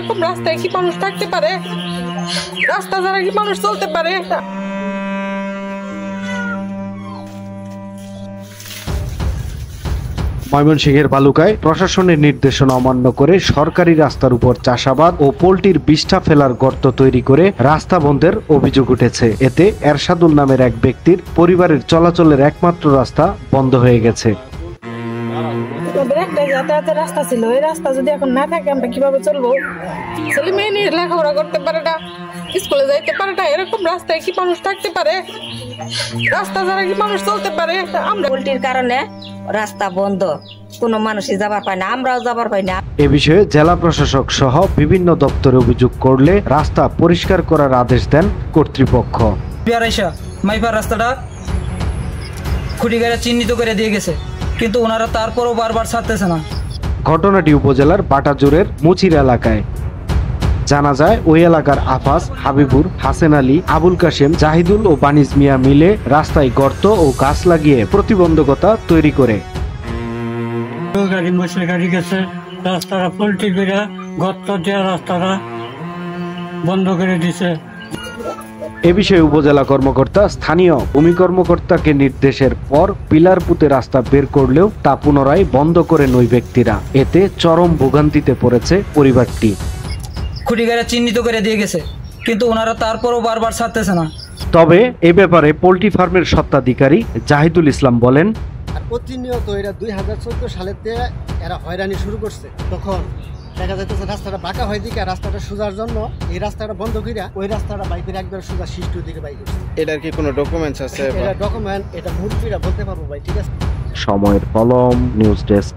এরকম রাস্তায় কি মানুষ থাকতে পারে? রাস্তা ছাড়া কি মানুষ চলতে পারে? ময়মনসিংহের ভালুকায় প্রশাসনের নির্দেশনা অমান্য করে সরকারি রাস্তার উপর চাষাবাদ ও পোল্ট্রির বিষ্ঠা ফেলার গর্ত তৈরি করে রাস্তা বন্ধের অভিযোগ উঠেছে। এতে এরশাদুল নামের এক ব্যক্তির পরিবারের চলাচলের একমাত্র রাস্তা বন্ধ হয়ে গেছে। একটা যাতায়াতের রাস্তা ছিল, এই রাস্তা যদি এখন না থাকে আমরা কিভাবে চলবো? ছেলে মেয়ে নিয়ে লেখাপড়া করতে পারে না, স্কুলে যাইতে পারে না, এরকম রাস্তায় কি মানুষ থাকতে পারে? রাস্তা ছাড়া কি মানুষ চলতে পারে? আমরা পোল্ট্রির কারণে রাস্তা বন্ধ, কোনো মানুষই যাবার পায় না, আমরাও যাবার পাই না। এ বিষয়ে জেলা প্রশাসক সহ বিভিন্ন দপ্তরে অভিযোগ করলে রাস্তা পরিষ্কার করার আদেশ দেন কর্তৃপক্ষ। মাইপার রাস্তাটা খুঁটি গাড়ি চিহ্নিত করে দিয়ে গেছে, কিন্তু ওনারা তারপরও বারবার ছাড়তেছে না। ঘটনাটি উপজেলার বাটাজোরের মুচির এলাকায়। জানা যায় ওই এলাকার আফাস, হাবিবুর, হাসেন আলী, আবুল কাশেম, জাহিদুল ও বানিজ মিয়া মিলে রাস্তায় গর্ত ও গাছ লাগিয়ে প্রতিবন্ধকতা তৈরি করে। গাড়ি গেছে, রাস্তাটা পোল্ট্রি করে গর্ত দেওয়া রাস্তাটা বন্ধ করে দিছে। এ বিষয়ে উপজেলা কর্মকর্তা স্থানীয় ভূমি কর্মকর্তাকে নির্দেশের পর পিলার পুঁতে রাস্তা বের করলেও তা পুনরায় বন্ধ করেন ওই ব্যক্তিরা। এতে চরম ভোগান্তিতে পড়েছে পরিবারটি। খুঁটি গাড়ি চিহ্নিত করে দিয়ে গেছে, কিন্তু ওনারা তারপরও বারবার ছাড়তেছে না। তবে এ ব্যাপারে পোল্ট্রি ফার্মের স্বত্বাধিকারী জাহিদুল ইসলাম বলেন, আর প্রতিনিয়ত এরা 2014 সালেতে এরা হয়রানি শুরু করছে। তখন দেখা যাইতেছে রাস্তাটা বাঁকা হয় দিকে, রাস্তাটা সোজার জন্য এই রাস্তাটা বন্ধ করিয়া ওই রাস্তাটা বাইকের একবার সোজা শিষ্টুর দিকে বাইক করছে। এটার কি কোনো ডকুমেন্টস আছে? এটা ডকুমেন্ট, এটা মূর্তিরা বলতে পারবো ভাই, ঠিক আছে। সময়ের কলম, নিউজ ডেস্ক।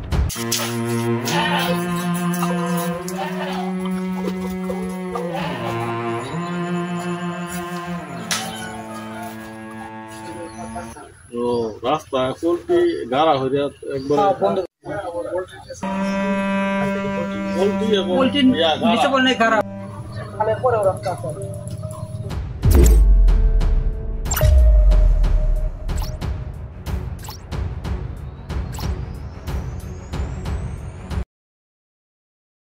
রাস্তা পোল্ট্রি গাড়া হয়ে একবার পোল্ট্রি নিচে বলে খারাপ।